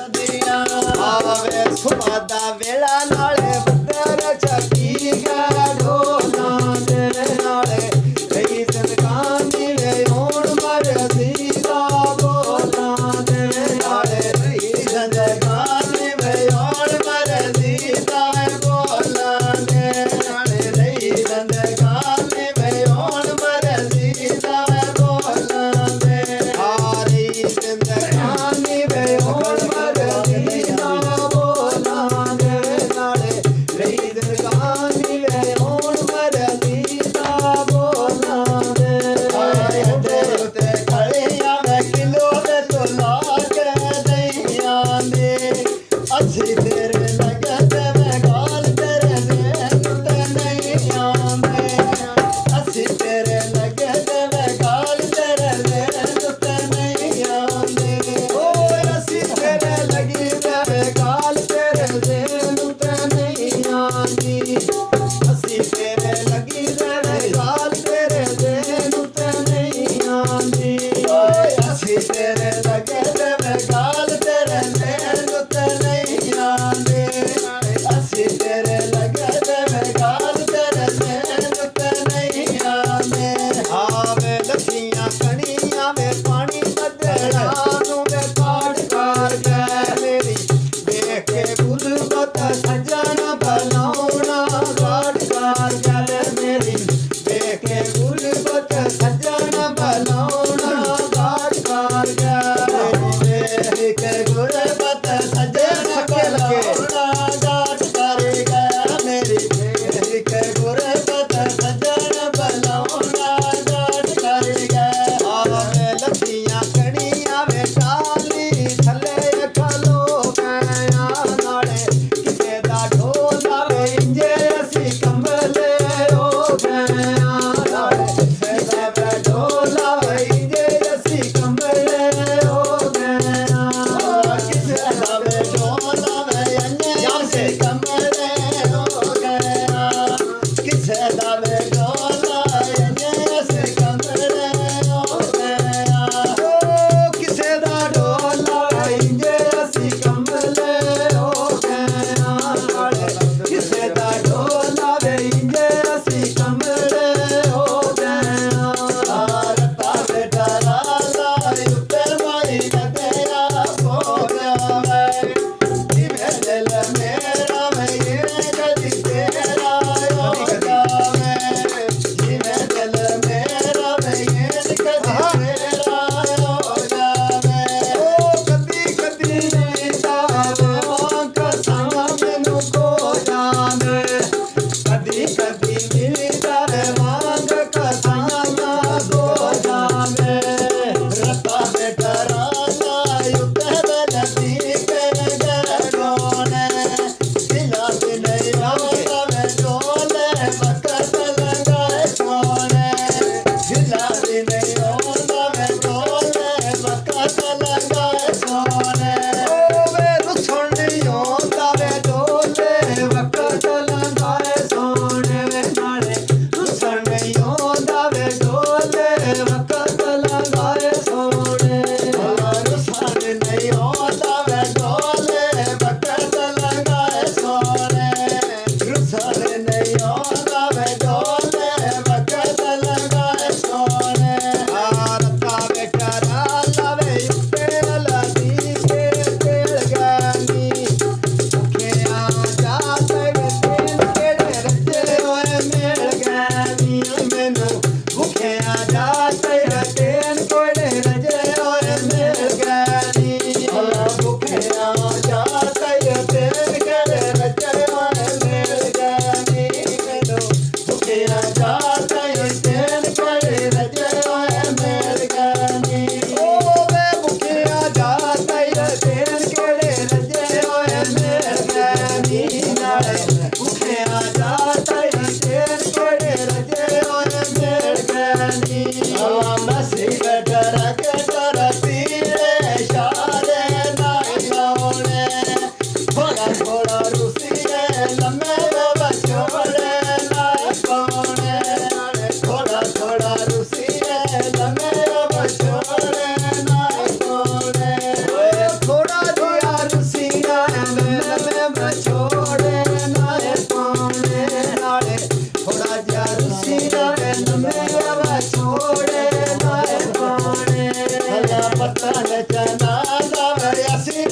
ਦੀਆਂ ਆਵੇ ਸੁਬਹ ਦਾ ਵੇਲਾ ਨਾਲੇ ਬੱਦਰ ਚੱਕੀ ਗਾ ਢੋਲਾਂ ਦੇ ਨਾਲੇ ਲਈ ਸੰਗਾਂ ਦੀ ਵੇ ਹੁਣ ਮਰਦੀ ਦਾ ਬੋਲਾਂ ਦੇ ਨਾਲੇ ਲਈ ਸੰਗਾਂ ਦੀ ਵੇ ਹੁਣ ਮਰਦੀ ਦਾ ਬੋਲਾਂ ਦੇ ਨਾਲੇ ਲਈ ਸੰਗਾਂ ਦੀ ਵੇ ਹੁਣ ਮਰਦੀ ਦਾ ਬੋਲਾਂ ਦੇ ਹਾਰੀ ਸੰਗਾਂ ਦੀ ਵੇ ਹੁਣ ਮਰਦੀ ਦਾ ਬੋਲਾਂ ਦੇ ਨਾਲੇ ਲਈ ਸੰਗਾਂ ਦੀ ਵੇ ਹੁਣ ਮਰਦੀ ਦਾ ਬੋਲਾਂ ਦੇ ਹਾਏ ਤੇ ਖੜੀਆਂ ਮੈਂ ਕਿਲੋ ਦੇ ਤੋਲਾ ਕੇ ਦਈਆਂ ਦੇ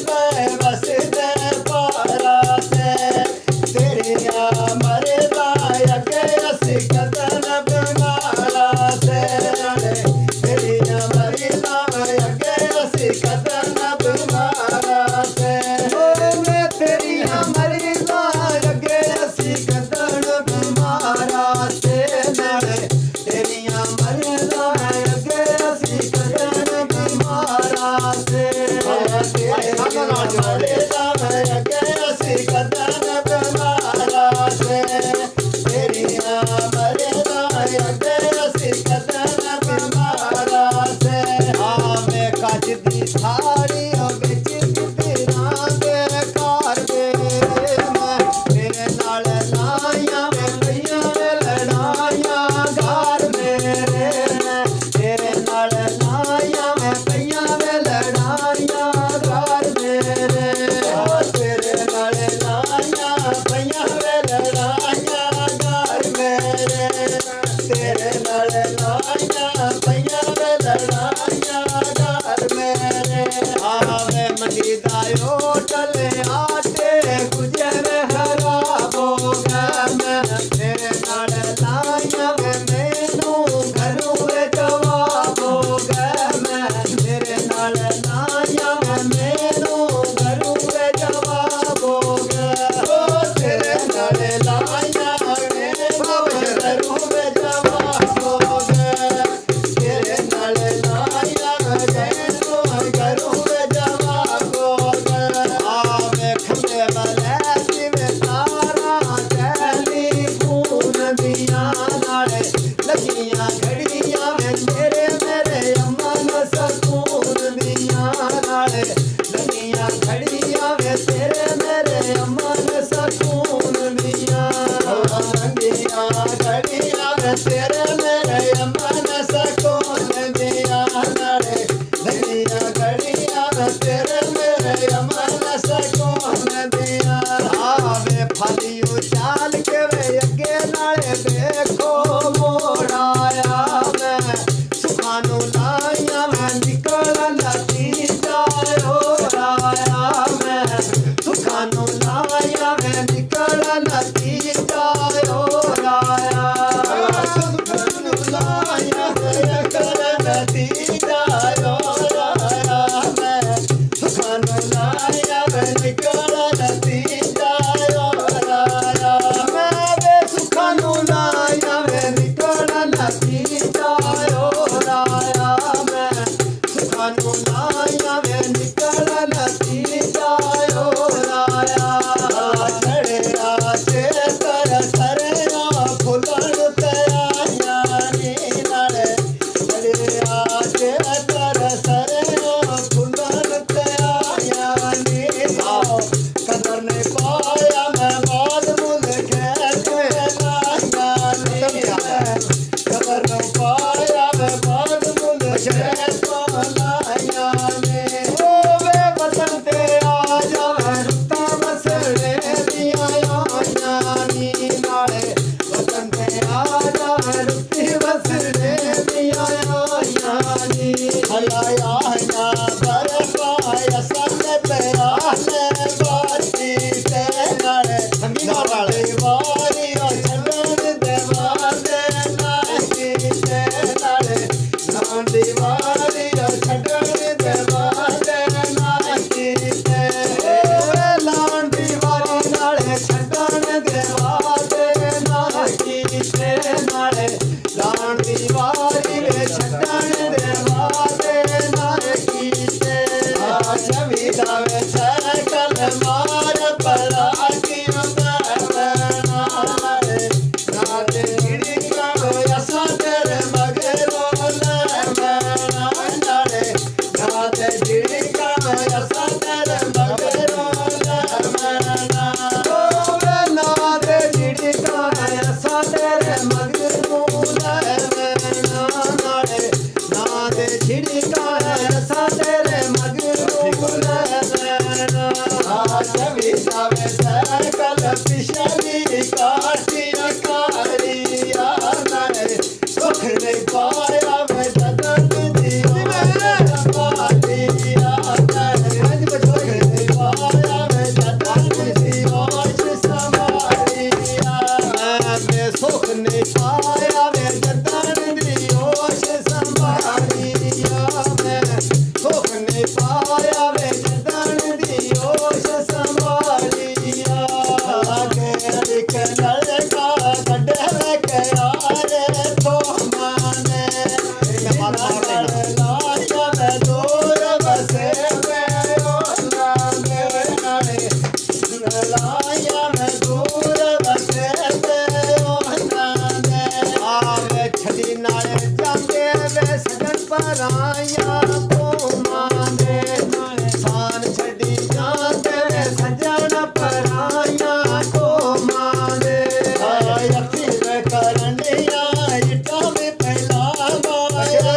पे बसदे पारा ते तेरिया मरदा अगे असी कदन बीमारा ते तेरिया मरदा अगे असी कदन बीमारा ते मैं तेरिया मरदा अगे असी कदन बीमारा ते नाले तेरिया मरदा अगे असी कदन बीमारा ते ਲਾਇਆ ਮੈਂ ਦੂਰ ਵਸੇ ਤੇ ਉਹਨਾਂ ਦੇ ਆਵੇ ਛੱਡੀ ਨਾਲ ਜਾਂਦੇ ਵੇ ਸਜਣ ਪਰਾਇਆ ਕੋਮਾਂ ਦੇ ਸਾਨ ਛੱਡੀ ਜਾਂਦੇ ਵੇ ਸਜਣ ਪਰਾਇਆ ਕੋਮਾਂ ਦੇ ਆਏ ਅੱਖੀ ਵੇ ਕਰਨਿਆ ਇਟਾਂ ਵੀ ਪਹਿਲਾ ਮਾਇਆ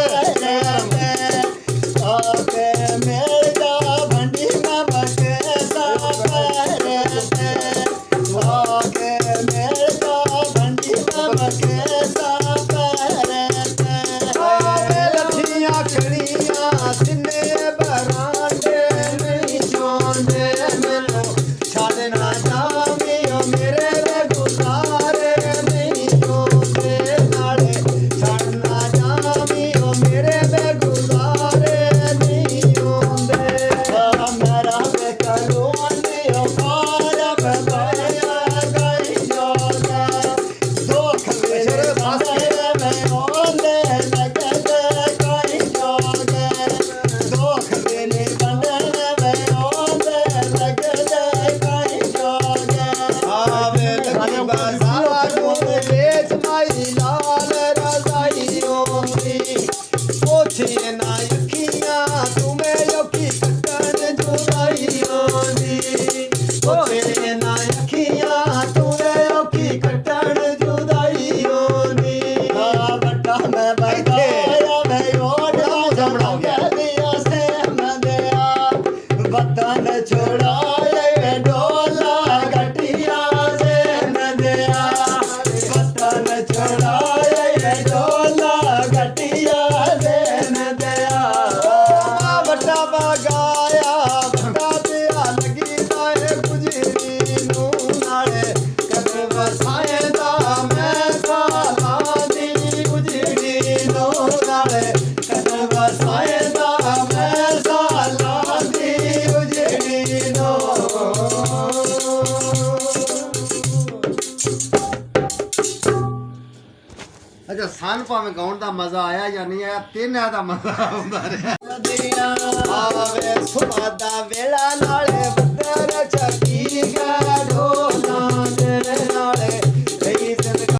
ਆਕੇ ਮੇਲ ਦਾ ਭੰਡੀ ਨਾ ਬਕੇ ਸਾਪਰੇ ਆਕੇ ਮੇਲ ਦਾ ਭੰਡੀ ਨਾ ਬਕੇ ਸਾਪਰੇ ਆਵੇ ਲੱਠੀਆਂ ਖੜੀਆਂ ਤਿੰਨੇ ਬਰਾਂਡੇ ਨਹੀਂ ਚੋਂਦੇ ਮੈਨੂੰ ਛੱਡ ਨਾ ਜਾਵੀਂ ਮੇਰੇ ਵੇ ਗੁਜ਼ਾਰੇ ਨਹੀਂ ਚੋਂਦੇ ਨਾਲੇ ਛੱਡ ਨਾ ਜਾਵੀਂ ਮੇਰੇ ਵੇ ਗੁਜ਼ਾਰੇ ਨਹੀਂ ਆਉਂਦੇ ਮੇਰਾ ਵੇ ਕਰੋਂਦੇ ਪਾਰ ਬਬਾਇਆ ਗਈ ਜੋਗਾ ਦੁੱਖ ਮੇਰੇ ਬਾਸੇ ਮੈਂ ਆਉਂਦੇ ਲੱਗਦੇ ਕੋਈ ਜੋਗੇ ਦੁੱਖ ਮੇਰੇ ਬੰਦਨ ਮੈਂ ਆਉਂਦੇ ਲੱਗਦੇ ਕੋਈ ਜੋਗੇ ਆਵੇ ਲੱਗੀ ਬਾਜ਼ਾਰੋਂ ਵੇਚ ਮਾਈ ਲਾਲ ਰਜ਼ਾਈ ਹੋਂਦੀ ਪੋਛੇ ਨਾ ਅੱਖੀਆਂ ਤੁਮੇ ਯੋਕੀ ਕੱਟਣ ਜੁਦਾਈ ਹੋਂਦੀ ਪੋਛੇ ਨਾ ਅੱਖੀਆਂ ਤੁਮੇ ਯੋਕੀ ਕੱਟਣ ਜੁਦਾਈ ਹੋਂਦੀ ਆ ਵੱਡਾ ਮੈਂ ਬਗਾਇਆ ਮੈਂ ਓੜਾ ਜਮਣਾ ਗਿਆ ਸੇ ਮੰਦਿਆ ਵਤਨ ਛੋੜਾਏ ਡੋਲਾ ਗਟਿਆ ਸੇ ਮੰਦਿਆ ਵਤਨ ਛੋੜਾਏ ਡੋਲਾ ਗਟਿਆ ਸੇ ਮੰਦਿਆ ਵੱਡਾ ਬਗਾਇਆ ਵੱਡਾ ਪਿਆ ਲੱਗੀ ਦਾਏ ਗੁਜਰੀ ਨੂੰ ਨਾਲੇ ਕਦੇ ਵਸਾਏ ਦਾ ਮੈਂ ਸਾਲਾਂ ਦੀ ਗੁਜਰੀ ਨੂੰ ਨਾਲੇ ਕਦੇ ਵਸਾਏ ਦਾ ਮੈਂ ਸਾਲਾਂ ਦੀ ਗੁਜਰੀ ਨੂੰ ਅੱਛਾ ਸਾਨੂੰ ਭਾਵੇਂ ਗਾਉਣ ਦਾ ਮਜ਼ਾ ਆਇਆ ਜਾਂ ਨਹੀਂ ਆਇਆ ਤਿੰਨਾਂ ਦਾ ਮਜ਼ਾ ਆਉਂਦਾ ਰਿਹਾ ਆਵੇ ਸੁਭਾ ਦਾ ਵੇਲਾ ਨਾਲੇ